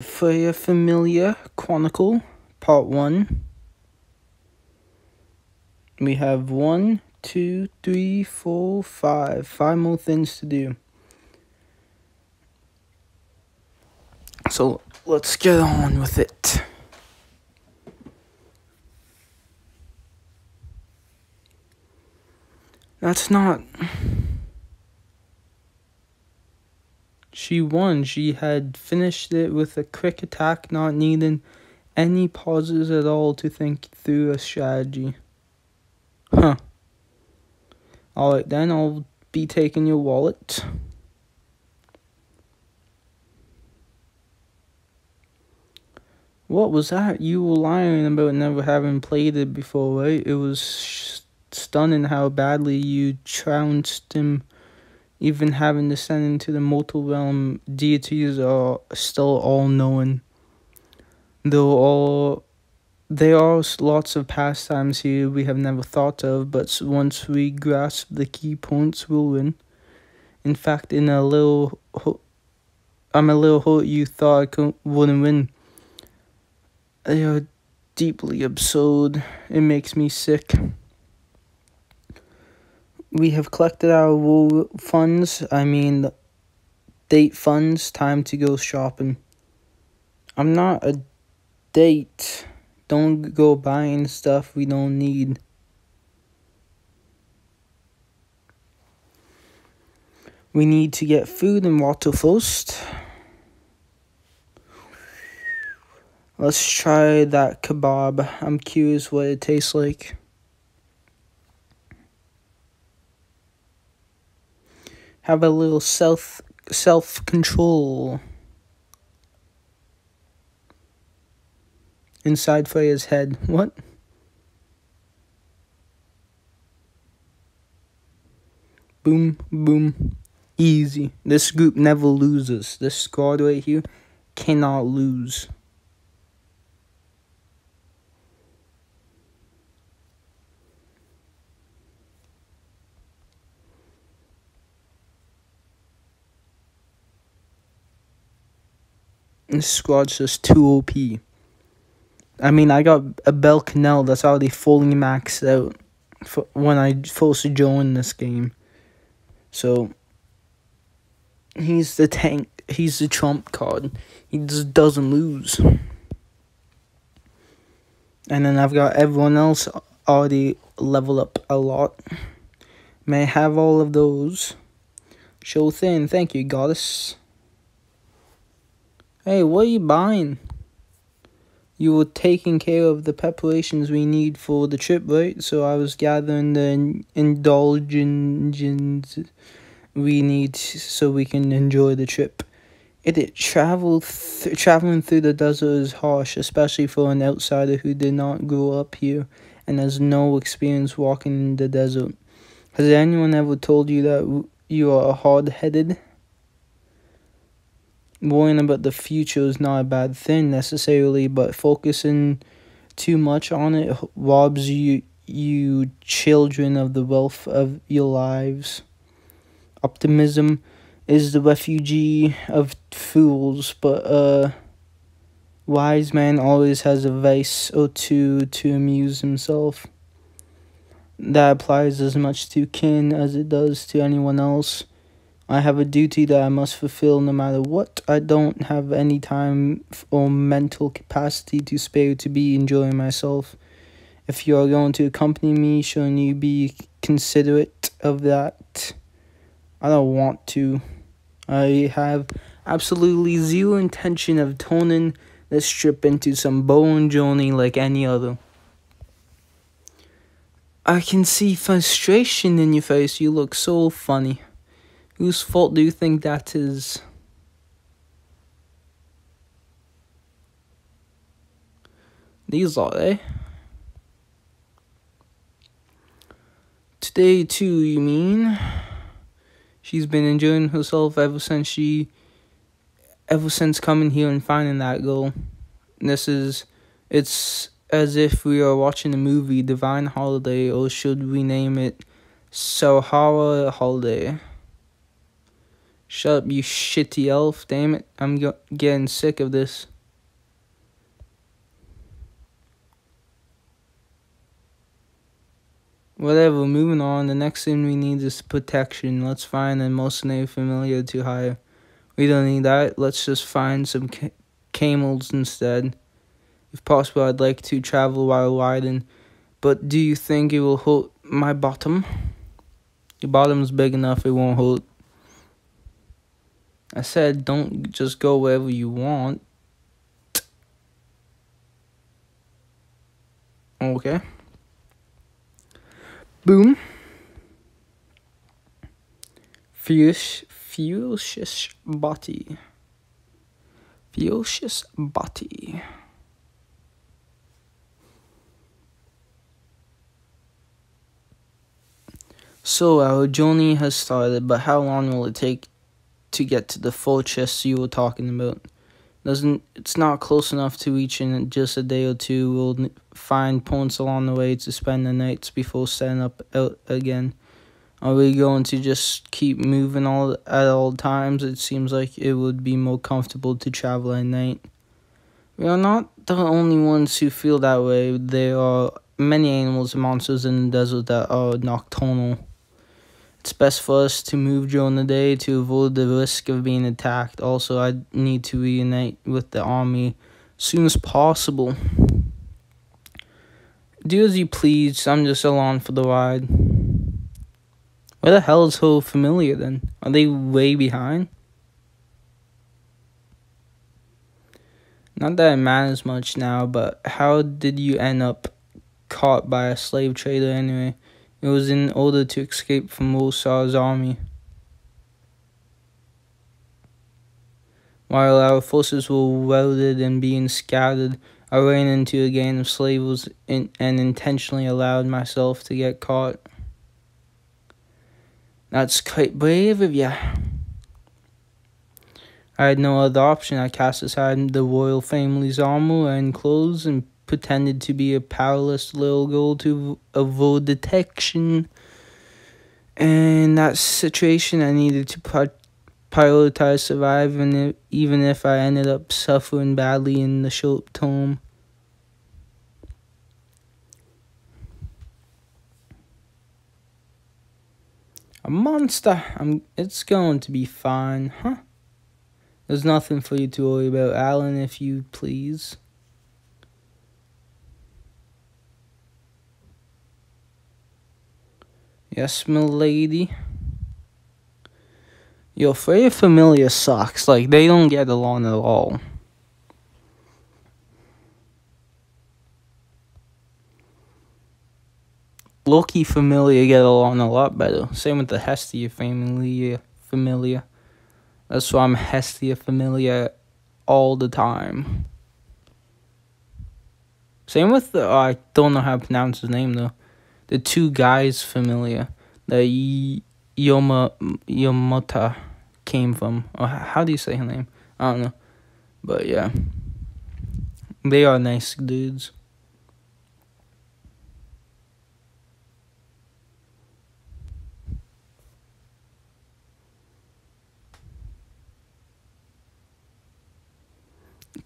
Freya Familiar Chronicle, Part 1. We have 1, 2, 3, 4, 5. 5 more things to do. So, let's get on with it. That's not... She won. She had finished it with a quick attack, not needing any pauses at all to think through a strategy. Huh. Alright then, I'll be taking your wallet. What was that? You were lying about never having played it before, right? It was stunning how badly you trounced him. Even having descended into the mortal realm, deities are still all-knowing. There are lots of pastimes here we have never thought of, but once we grasp the key points, we'll win. In fact, I'm a little hurt you thought I wouldn't win. They are deeply absurd. It makes me sick. We have collected our date funds. Time to go shopping. I'm not a date. Don't go buying stuff we don't need. We need to get food and water first. Let's try that kebab. I'm curious what it tastes like. Have a little self-control. Inside Freya's head. What? Boom, boom. Easy. This group never loses. This squad right here cannot lose. This squad's just too OP. I mean, I got a Bel Canel that's already fully maxed out when I first joined this game. So, he's the tank. He's the trump card. He just doesn't lose. And then I've got everyone else already level up a lot. May I have all of those? Sure thing. Thank you, goddess. Hey, what are you buying? You were taking care of the preparations we need for the trip, right? So I was gathering the indulgences we need so we can enjoy the trip. Traveling through the desert is harsh, especially for an outsider who did not grow up here and has no experience walking in the desert. Has anyone ever told you that you are hard-headed? Worrying about the future is not a bad thing necessarily, but focusing too much on it robs you children of the wealth of your lives. Optimism is the refugee of fools, but a wise man always has a vice or two to amuse himself. That applies as much to kin as it does to anyone else. I have a duty that I must fulfill no matter what. I don't have any time or mental capacity to spare to be enjoying myself. If you are going to accompany me, shouldn't you be considerate of that? I don't want to. I have absolutely zero intention of turning this trip into some boring journey like any other. I can see frustration in your face. You look so funny. Whose fault do you think that is? These are they. Today too, you mean? She's been enjoying herself ever since coming here and finding that girl. It's as if we are watching a movie, Divine Holiday, or should we name it Sahara Holiday? Shut up, you shitty elf. Damn it. I'm getting sick of this. Whatever, moving on. The next thing we need is protection. Let's find a mercenary familiar to hire. We don't need that. Let's just find some camels instead. If possible, I'd like to travel while riding. But do you think it will hurt my bottom? Your bottom's big enough, it won't hurt. I said don't just go wherever you want. Okay. Boom. Ferocious body. Ferocious body. So our journey has started, but how long will it take to get to the fortress you were talking about? It's not close enough to reach in just a day or two. We'll find points along the way to spend the nights before setting up out again. Are we going to just keep moving at all times? It seems like it would be more comfortable to travel at night. We are not the only ones who feel that way. There are many animals and monsters in the desert that are nocturnal. It's best for us to move during the day to avoid the risk of being attacked. Also, I need to reunite with the army as soon as possible. Do as you please. I'm just along for the ride. Where the hell is her familiar then? Are they way behind? Not that it matters much now, but how did you end up caught by a slave trader anyway? It was in order to escape from Wolsar's army. While our forces were routed and being scattered, I ran into a gang of slaves and intentionally allowed myself to get caught. That's quite brave of you. I had no other option. I cast aside the royal family's armor and clothes and pretended to be a powerless little girl to avoid detection. In that situation, I needed to prioritize surviving, even if I ended up suffering badly in the short term. A monster. It's going to be fine, huh? There's nothing for you to worry about, Alan, if you please. Yes, milady. Your very familiar sucks. Like, they don't get along at all. Loki familiar get along a lot better. Same with the Hestia familiar. That's why I'm Hestia familiar all the time. Same with the, I don't know how to pronounce his name though. The two guys familiar. The Yomota came from. Or how do you say her name? I don't know. But yeah. They are nice dudes.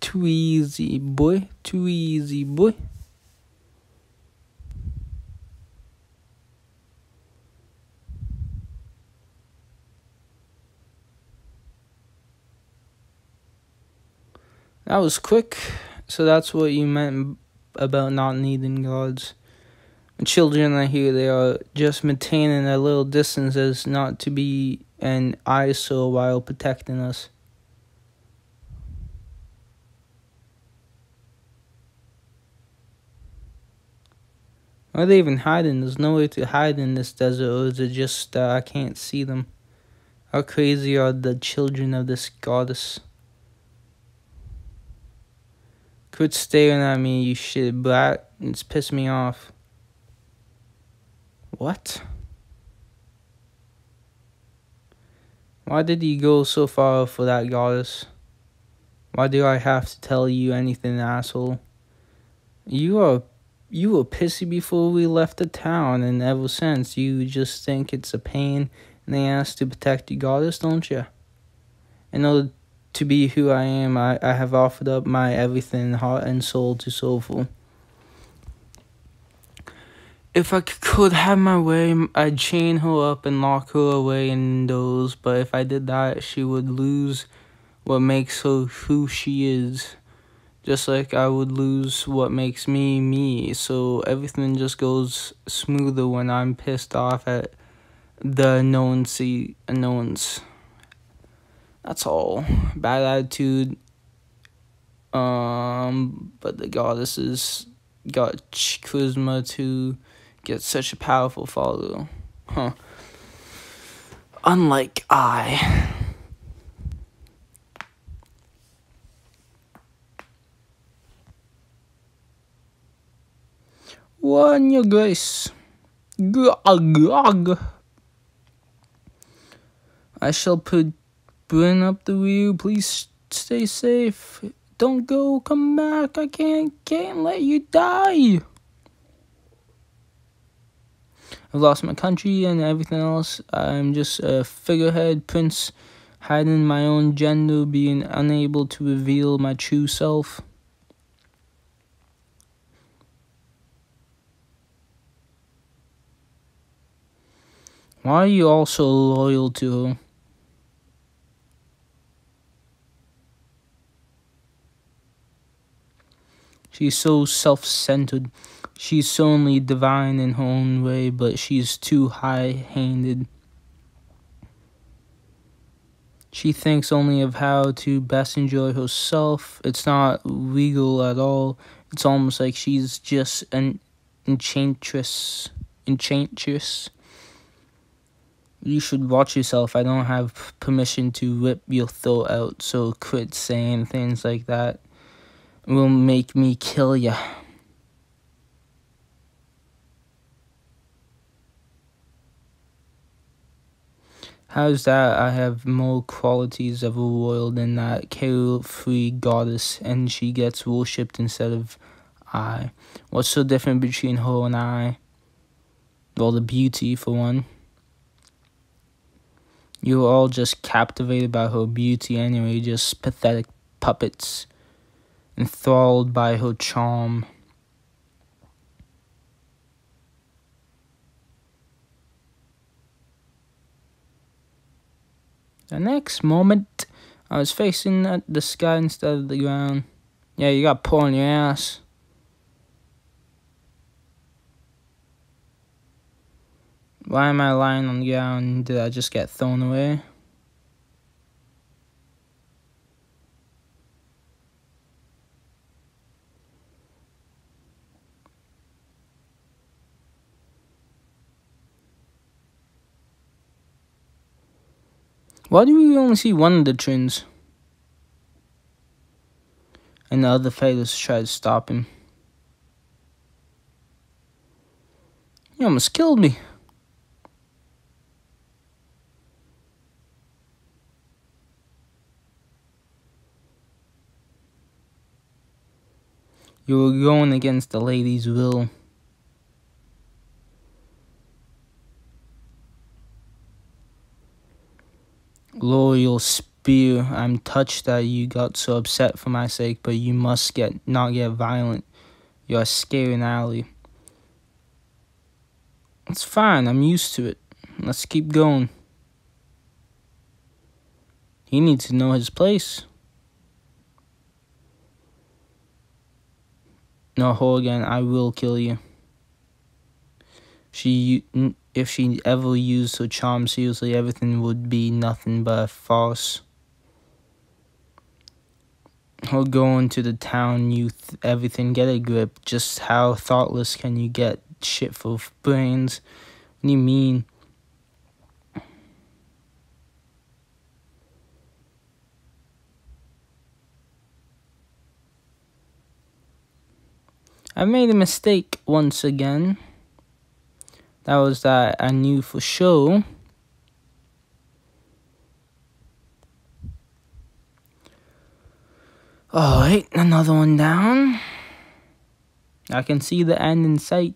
Too easy, boy. Too easy, boy. That was quick. So that's what you meant about not needing guards. When children are here, they are just maintaining a little distance as not to be an eyesore while protecting us. Why are they even hiding? There's nowhere to hide in this desert, or is it just I can't see them? How crazy are the children of this goddess? Quit staring at me, you shit brat. It's pissed me off. What? Why did you go so far for that goddess? Why do I have to tell you anything, asshole? You were pissy before we left the town, and ever since, you just think it's a pain in the ass to protect the goddess, don't you? In order to be who I am, I have offered up my everything, heart and soul, to Soulful. If I could have my way, I'd chain her up and lock her away indoors, but if I did that, she would lose what makes her who she is. Just like I would lose what makes me, me. So everything just goes smoother when I'm pissed off at the unknowns. That's all. Bad attitude. But the goddesses got charisma to get such a powerful follower. Huh. Unlike I. One, your grace. Gog. I shall bring up the rear. Please stay safe. Don't go. Come back. I can't let you die. I've lost my country and everything else. I'm just a figurehead prince, hiding my own gender, being unable to reveal my true self. Why are you all so loyal to her? She's so self-centered. She's certainly divine in her own way, but she's too high-handed. She thinks only of how to best enjoy herself. It's not regal at all. It's almost like she's just an enchantress. You should watch yourself. I don't have permission to rip your throat out, so quit saying things like that. It will make me kill ya. How's that? I have more qualities of a royal than that carefree goddess, and she gets worshipped instead of I. What's so different between her and I? Well, the beauty, for one. You were all just captivated by her beauty anyway, just pathetic puppets, enthralled by her charm. The next moment, I was facing the sky instead of the ground. Yeah, you got pull on your ass. Why am I lying on the ground? Did I just get thrown away? Why do we only see one of the twins? And the other fighters try to stop him. You almost killed me. You were going against the lady's will. Loyal spear, I'm touched that you got so upset for my sake, but you must not get violent. You're a scary alley. It's fine, I'm used to it. Let's keep going. He needs to know his place. No, hold again, I will kill you. If she ever used her charm seriously, everything would be nothing but a farce. Her going to the town, youth, everything, get a grip. Just how thoughtless can you get? Shit full of brains. What do you mean? I made a mistake once again. That was that I knew for sure. Alright, another one down. I can see the end in sight.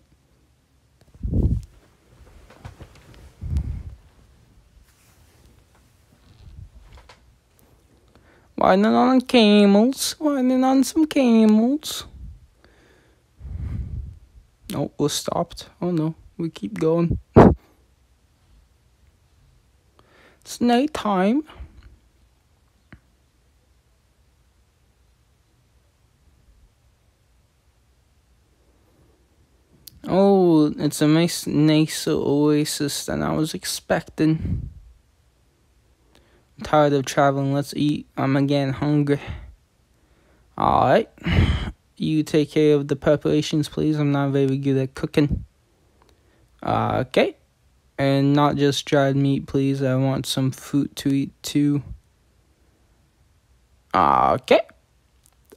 Riding on camels. Riding on some camels. Oh, we're stopped. Oh no, we keep going. It's night time. Oh, it's a nicer oasis than I was expecting. I'm tired of traveling. Let's eat. I'm again hungry. Alright. You take care of the preparations, please. I'm not very good at cooking. Okay. And not just dried meat, please. I want some fruit to eat, too. Okay.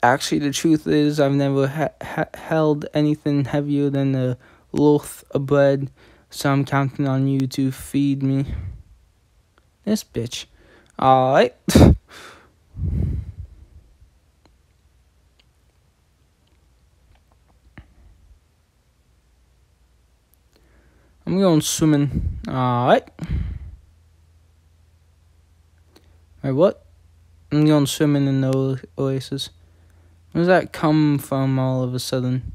Actually, the truth is, I've never held anything heavier than a loaf of bread, so I'm counting on you to feed me. This bitch. Alright. I'm going swimming. Alright. Wait, what? I'm going swimming in the oasis. Where does that come from all of a sudden?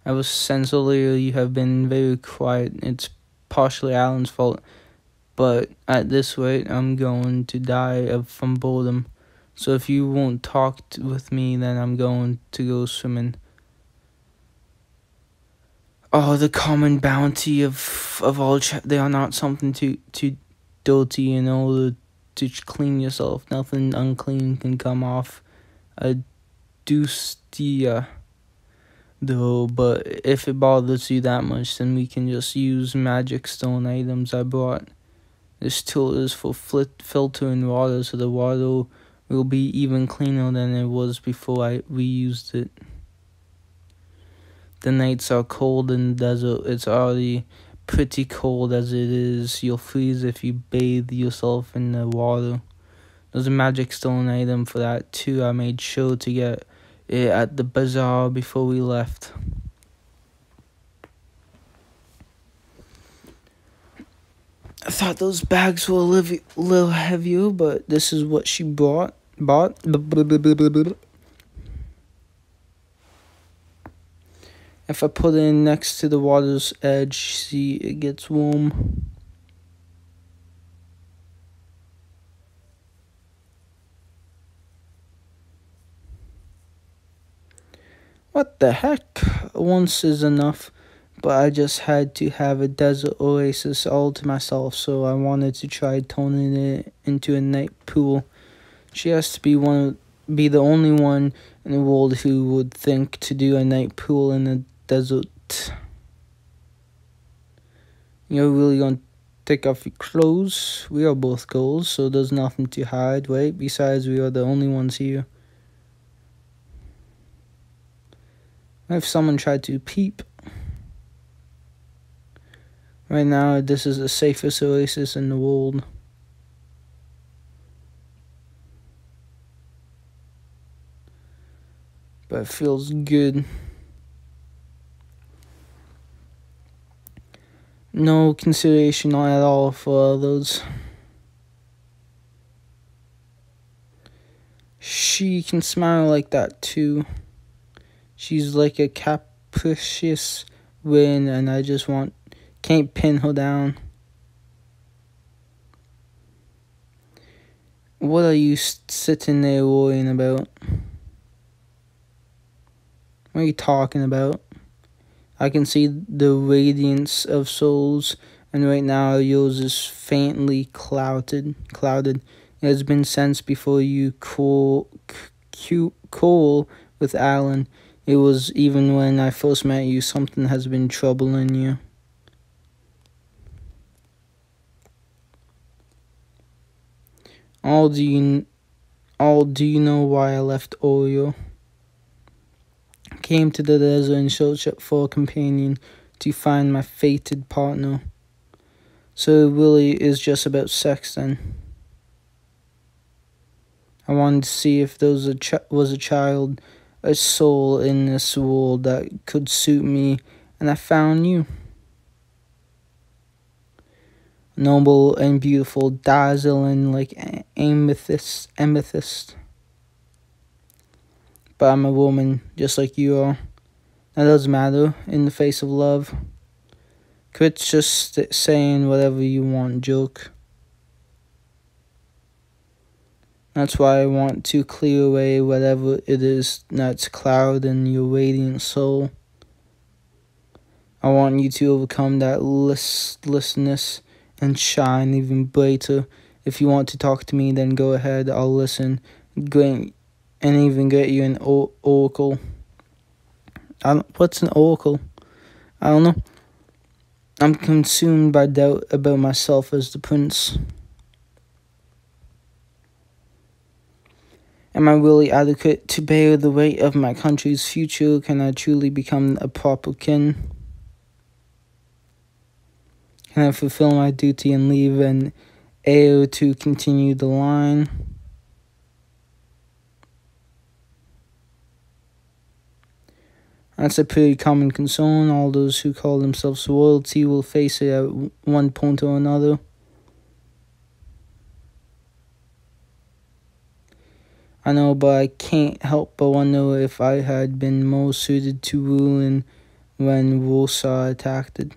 Ever since earlier, you have been very quiet. It's partially Alan's fault. But at this rate, I'm going to die from boredom. So if you won't talk with me, then I'm going to go swimming. Oh, the common bounty of all they are not something too dirty in order to clean yourself. Nothing unclean can come off a Dustia, though, but if it bothers you that much, then we can just use magic stone items I brought. This tool is for filtering water, so the water will be even cleaner than it was before we used it. The nights are cold in the desert. It's already pretty cold as it is. You'll freeze if you bathe yourself in the water. There's a magic stone item for that too. I made sure to get it at the bazaar before we left. I thought those bags were a little heavier, but this is what she bought. If I put it next to the water's edge, see, it gets warm. What the heck? Once is enough, but I just had to have a desert oasis all to myself, so I wanted to try turning it into a night pool. She has to be the only one in the world who would think to do a night pool in the desert. You're really gonna take off your clothes? We are both girls, so there's nothing to hide, right? Besides, we are the only ones here. What if someone tried to peep? Right now, this is the safest oasis in the world. But it feels good. No consideration at all for others. She can smile like that too. She's like a capricious wind, and I just can't pin her down. What are you sitting there worrying about? What are you talking about? I can see the radiance of souls, and right now yours is faintly clouded. It has been since before you cool with Alan. It was even when I first met you. Something has been troubling you. Do you know why I left Oreo? Came to the desert in search for a companion to find my fated partner. So it really is just about sex then. I wanted to see if there was a soul in this world that could suit me, and I found you. Noble and beautiful, dazzling like amethyst. but I'm a woman just like you are. That doesn't matter in the face of love. Quit just saying whatever you want, joke. That's why I want to clear away whatever it is that's clouding your radiant soul. I want you to overcome that listlessness and shine even brighter. If you want to talk to me, then go ahead. I'll listen. Great, and even get you an oracle. What's an oracle? I don't know. I'm consumed by doubt about myself as the prince. Am I really adequate to bear the weight of my country's future? Can I truly become a proper kin? Can I fulfill my duty and leave an heir to continue the line? That's a pretty common concern. All those who call themselves royalty will face it at one point or another. I know, but I can't help but wonder if I had been more suited to ruling when Warsaw attacked it.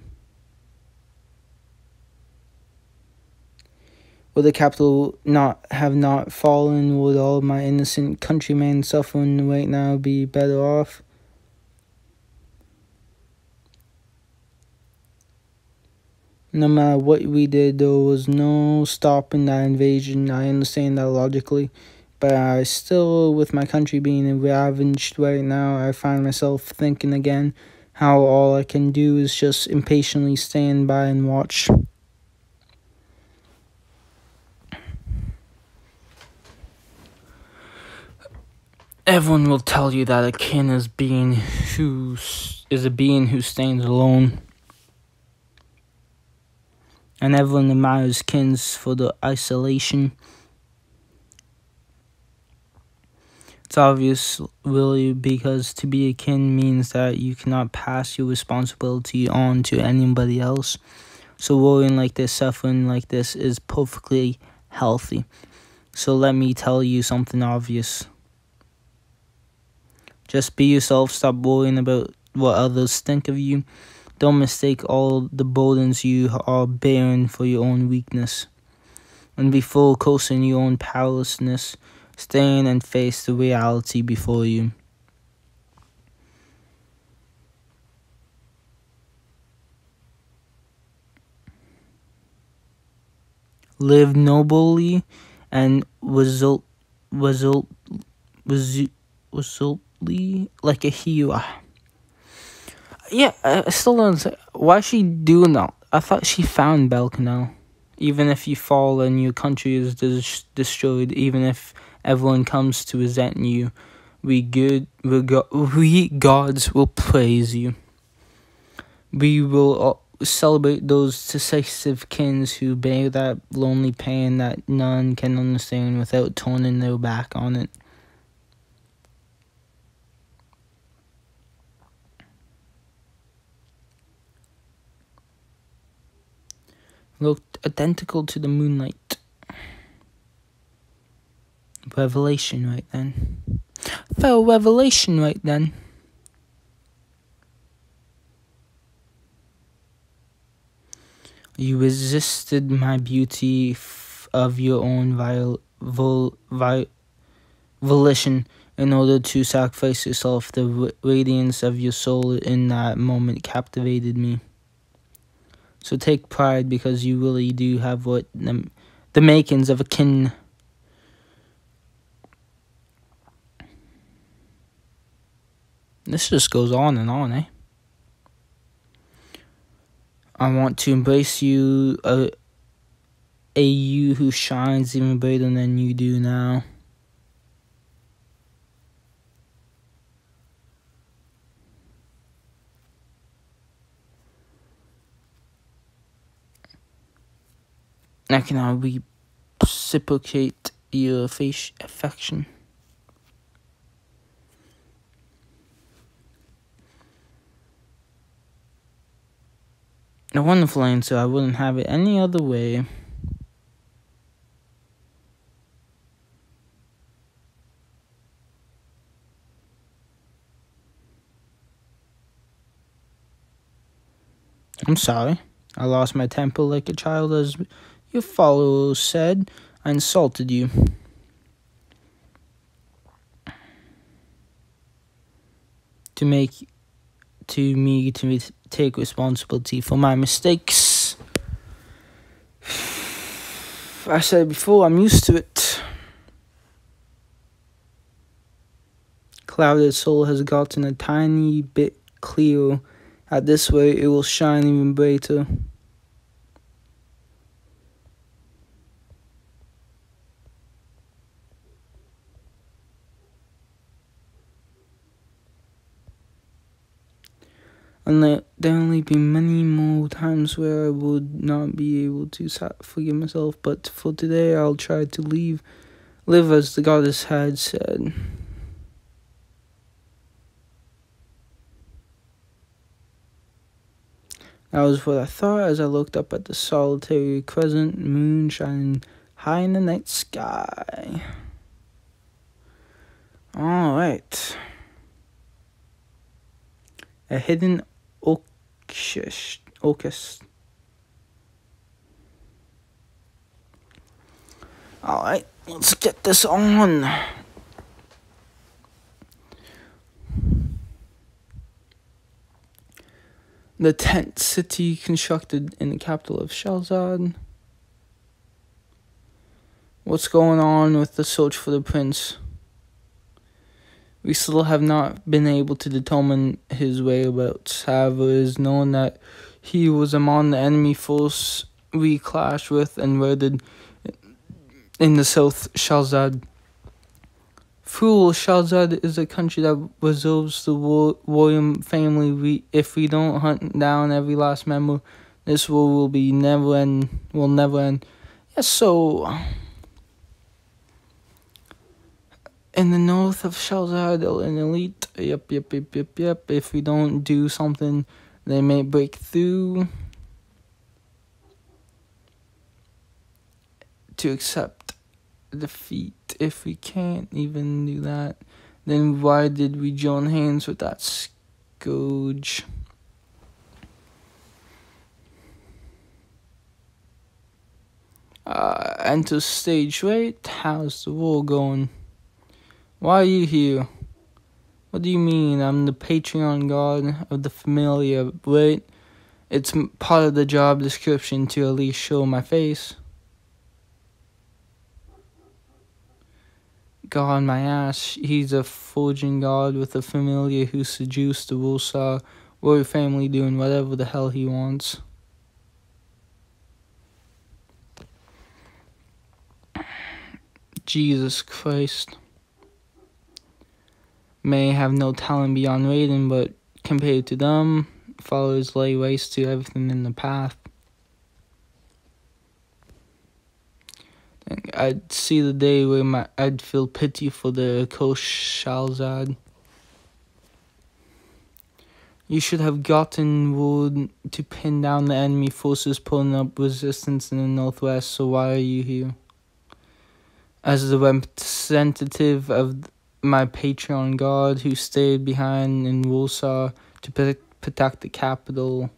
Would the capital not fallen? Would all my innocent countrymen suffering right now be better off? No matter what we did, there was no stopping that invasion. I understand that logically. But I still, with my country being ravaged right now, I find myself thinking again how all I can do is just impatiently stand by and watch. Everyone will tell you that a kin is a being who stands alone. And everyone admires kins for the isolation. It's obvious, really, because to be a kin means that you cannot pass your responsibility on to anybody else. So worrying like this, suffering like this is perfectly healthy. So let me tell you something obvious. Just be yourself, stop worrying about what others think of you. Don't mistake all the burdens you are bearing for your own weakness. And be focused on your own powerlessness. Stand and face the reality before you. Live nobly and resultly like a hero. Yeah, I still don't say why is she doing that. I thought she found Belcanel. Even if you fall and your country is destroyed, even if everyone comes to resent you, we gods will praise you. We will celebrate those decisive kins who bear that lonely pain that none can understand without turning their back on it. Looked identical to the moonlight. Revelation right then. Fell revelation right then. You resisted my beauty of your own volition in order to sacrifice yourself. The radiance of your soul in that moment captivated me. So take pride because you really do have what the makings of a kin. This just goes on and on, eh? I want to embrace you, a you who shines even brighter than you do now. I cannot reciprocate your affection. A wonderful answer. I wouldn't have it any other way. I'm sorry. I lost my temper like a child, as your followers said. I insulted you. To take responsibility for my mistakes. I said before, I'm used to it. Clouded soul has gotten a tiny bit clearer. At this way, it will shine even brighter. And there only be many more times where I would not be able to forgive myself, but for today I'll try to live as the goddess had said. That was what I thought as I looked up at the solitary crescent moon shining high in the night sky. Alright. A hidden Ocus. Alright, let's get this on. The tent city constructed in the capital of Shalzad. What's going on with the search for the prince? We still have not been able to determine his whereabouts. However, it is known that he was among the enemy force we clashed with and raided in the south Shalzad. Fool, Shalzad is a country that reserves the royal family. If we don't hunt down every last member, this war will never end. Yes, so in the north of Shalzad, an elite. Yep. If we don't do something, they may break through to accept defeat. If we can't even do that, then why did we join hands with that scourge? Enter stage right. How's the war going? Why are you here? What do you mean? I'm the Patreon god of the familiar, right? It's part of the job description to at least show my face. God, my ass. He's a forging god with a familiar who seduced the Wulsar royal family doing whatever the hell he wants. Jesus Christ. May have no talent beyond raiding, but compared to them, followers lay waste to everything in the path. I'd see the day where I'd feel pity for the coast Shalzad. You should have gotten word to pin down the enemy forces pulling up resistance in the northwest, so why are you here? As the representative of my Patreon god who stayed behind in Wulsar to protect the capital.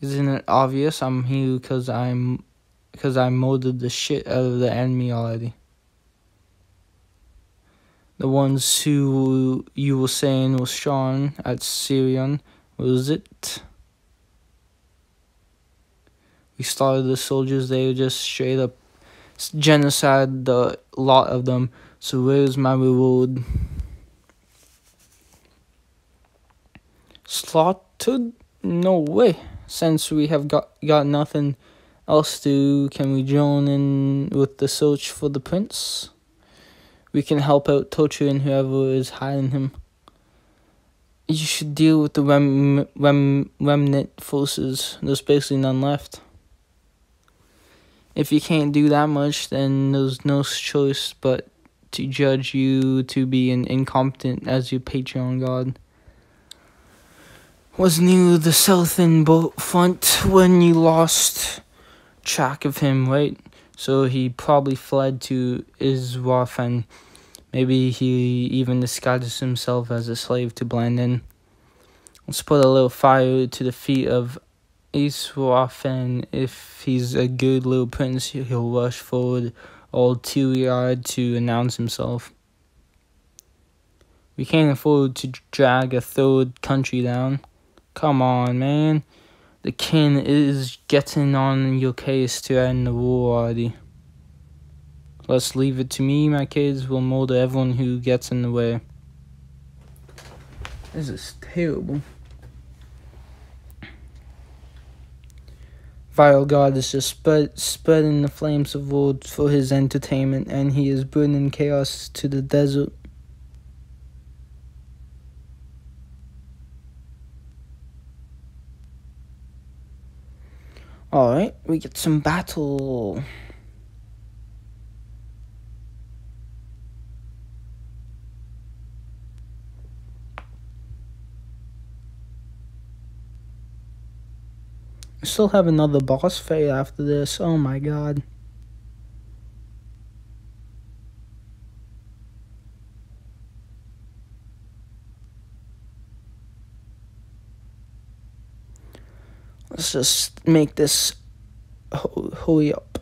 Isn't it obvious I'm here because I murdered the shit out of the enemy already? The ones who you were saying were strong at Syrian, was it? We started the soldiers, they just straight up genocide the lot of them. So where's my reward? Slaughtered? No way. Since we have got nothing else to do, can we join in with the search for the prince? We can help out torturing whoever is hiding him. You should deal with the remnant forces. There's basically none left. If you can't do that much, then there's no choice but to judge you to be incompetent as your Patreon god. Was near the southern front when you lost track of him, right? So he probably fled to Iswaf, and maybe he even disguises himself as a slave to blend in. Let's put a little fire to the feet of Iswafen. If he's a good little prince, he'll rush forward all teary-eyed to announce himself. We can't afford to drag a third country down. Come on, man. The king is getting on your case to end the war already. Let's leave it to me. My kids will murder everyone who gets in the way. This is terrible. Vile God is just spreading the flames of war for his entertainment, and he is bringing chaos to the desert. Alright, we get some battle. We still have another boss fight after this. Oh my god. Let's just make this hurry up.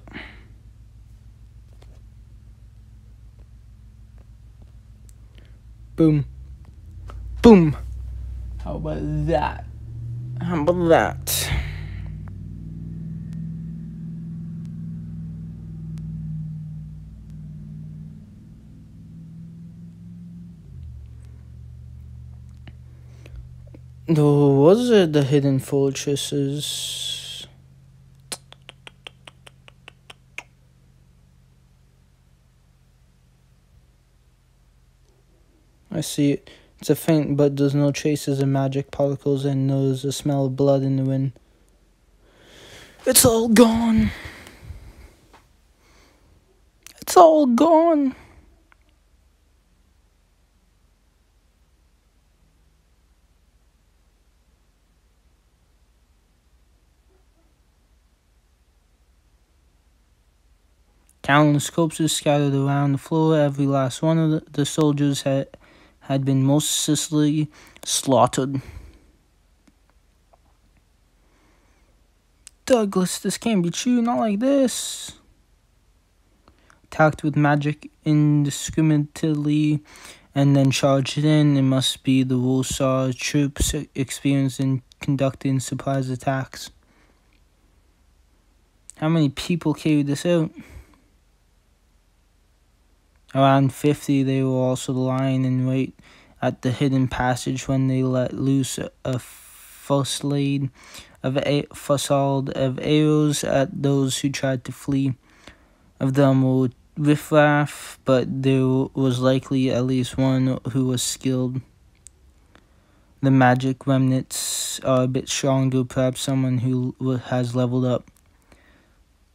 Boom. Boom. How about that? How about that? Was it the hidden fortresses? I see it. It's a faint but there's no traces of magic particles, and there's a smell of blood in the wind. It's all gone. It's all gone. Countless corpses scattered around the floor. Every last one of the soldiers had been mercilessly slaughtered. Douglas, this can't be true. Not like this. Attacked with magic indiscriminately and then charged in. It must be the Warsaw troops experienced in conducting surprise attacks. How many people carried this out? Around 50, they were also lying in wait at the hidden passage when they let loose a fusillade of arrows at those who tried to flee. Of them were riffraff, but there was likely at least one who was skilled. The magic remnants are a bit stronger, perhaps someone who has leveled up.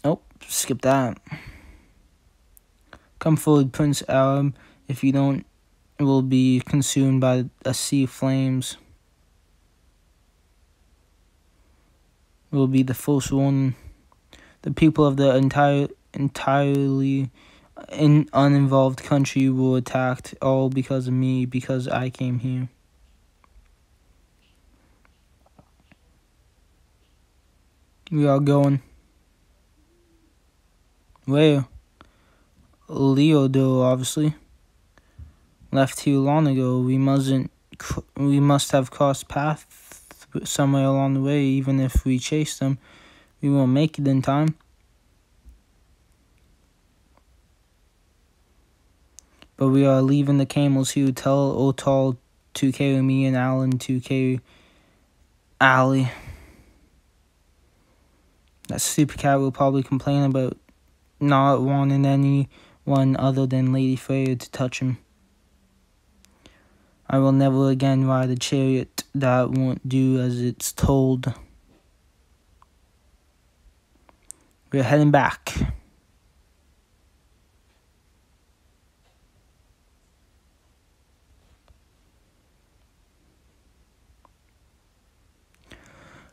Oh, skip that. Come forward, Prince Arab. If you don't, it will be consumed by a sea of flames. It will be the first warning. The people of the entirely uninvolved country were attacked, all because of me, because I came here. We are going. Where? Leodor, obviously. Left here long ago. We must have crossed paths somewhere along the way. Even if we chase them, we won't make it in time. But we are leaving the camels here. Tell Otal to carry me and Alan to carry Ali. That stupid cat will probably complain about not wanting anyone other than Lady Freya to touch him. I will never again ride a chariot that won't do as it's told. We're heading back.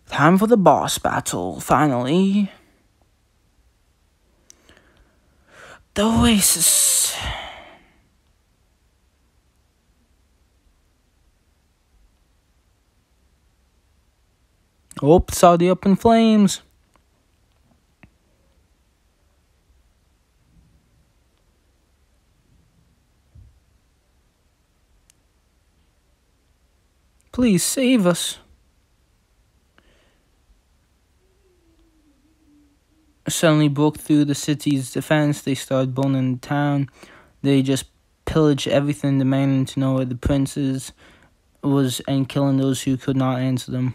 Time for the boss battle, finally. The Oasis. Oh, it's already up in flames. Please save us. Suddenly broke through the city's defense. They started burning the town. They just pillaged everything, demanding to know where the princes was and killing those who could not answer them.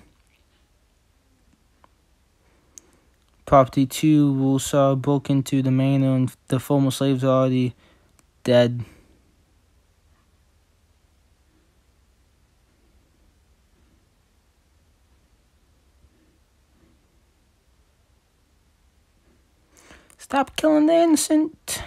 Property 2, Woolsaw broke into the manor and the former slaves are already dead. Stop killing the innocent.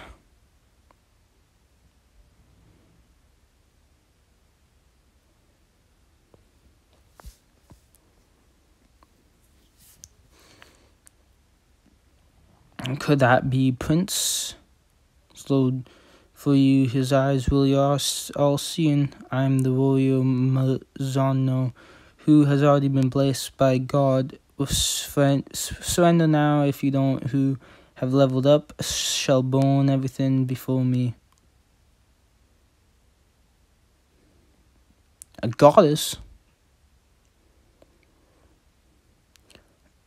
Could that be Prince? Slowed for you, his eyes really are all-seeing. I am the warrior Mazzano, who has already been blessed by God with surrender now. If you don't, who have leveled up, shall burn everything before me. A goddess?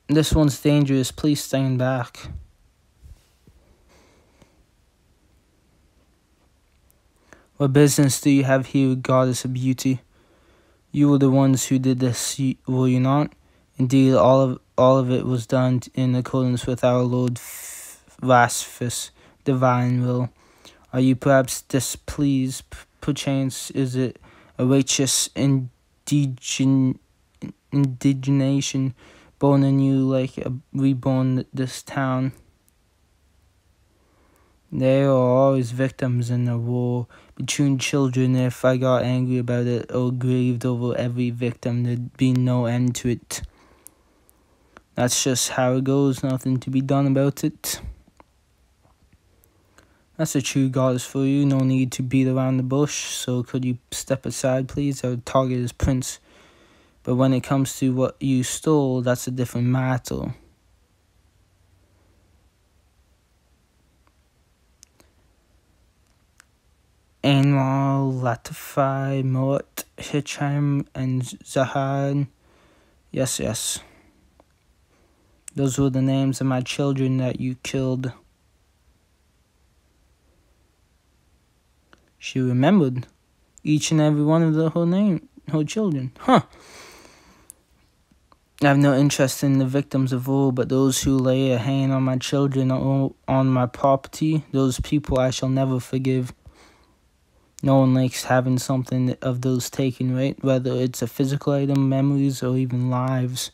This one's dangerous. Please stand back. What business do you have here, goddess of beauty? You were the ones who did this, were you not? Indeed, all of it was done in accordance with our Lord Vasphus' divine will. Are you perhaps displeased? Perchance is it a righteous indignation born in you like a reborn this town? There are always victims in a war between children. If I got angry about it or grieved over every victim, there'd be no end to it. That's just how it goes, nothing to be done about it. That's a true goddess for you, no need to beat around the bush. So could you step aside, please? Our target is Prince. But when it comes to what you stole, that's a different matter. Anwar, Latify, Mort, Hicham, and Zahan. Yes. Those were the names of my children that you killed. She remembered each and every one of her children. Huh. I have no interest in the victims of war, but those who lay a hand on my children or on my property, those people I shall never forgive. No one likes having something of those taken, right? Whether it's a physical item, memories, or even lives.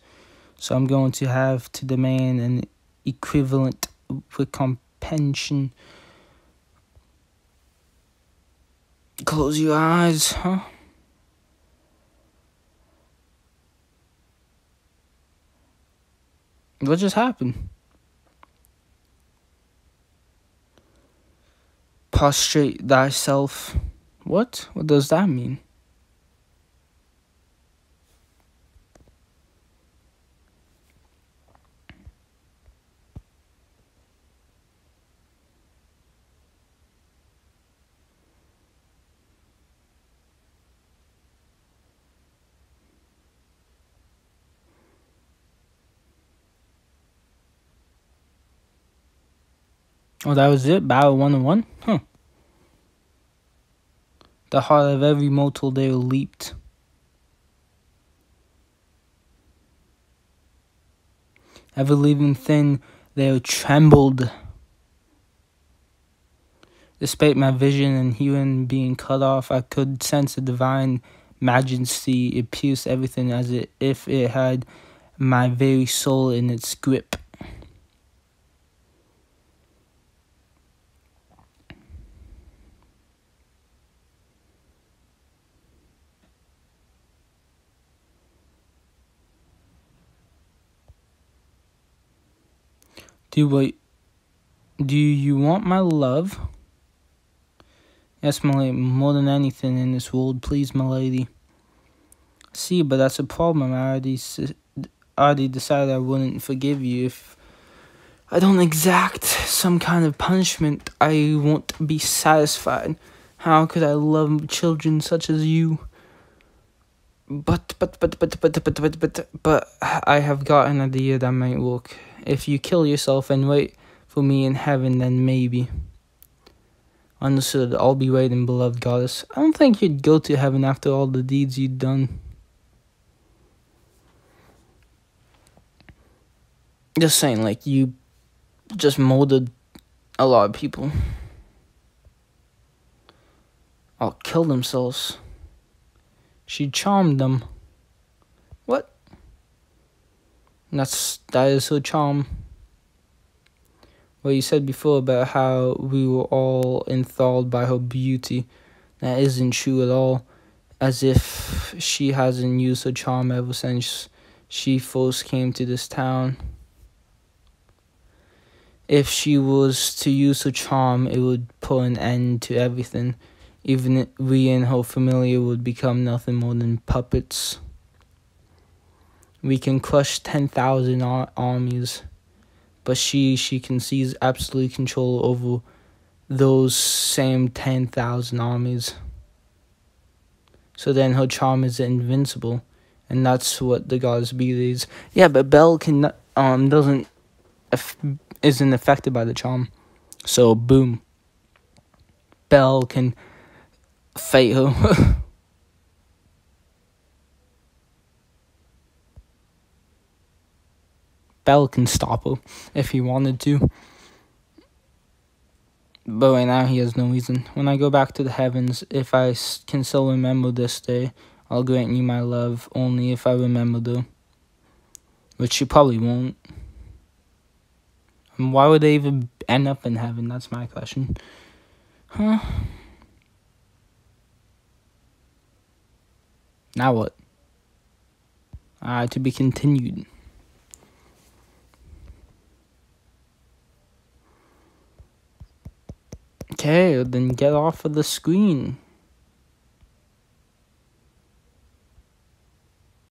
So I'm going to have to demand an equivalent recompense. Close your eyes, huh? What just happened? Prostrate thyself. What? What does that mean? Oh, that was it? Battle 1-1? Huh. The heart of every mortal there leaped. Every living thing there trembled. Despite my vision and hearing being cut off, I could sense a divine majesty. It pierced everything as if it had my very soul in its grip. Do you want my love? Yes, my lady, more than anything in this world, please, my lady. See, but that's a problem. I already decided I wouldn't forgive you if I don't exact some kind of punishment. I won't be satisfied. How could I love children such as you? But I have got an idea that might work. If you kill yourself and wait for me in heaven, then maybe. Understood. I'll be waiting, beloved goddess. I don't think you'd go to heaven after all the deeds you'd done. Just saying, like, you just murdered a lot of people. All killed themselves. She charmed them. What? That is her charm. What you said before about how we were all enthralled by her beauty, that isn't true at all. As if she hasn't used her charm ever since she first came to this town. If she was to use her charm, it would put an end to everything. Even we and her familiar would become nothing more than puppets. We can crush 10,000 armies, but she can seize absolute control over those same 10,000 armies. So then her charm is invincible, and that's what the goddess beauty is. Yeah, but Belle isn't affected by the charm. So boom, Belle can fight her. Belle can stop her if he wanted to. But right now he has no reason. When I go back to the heavens, if I can still remember this day, I'll grant you my love only if I remember her. Which she probably won't. And why would they even end up in heaven? That's my question. Huh? Now what? To be continued. Okay, then get off of the screen.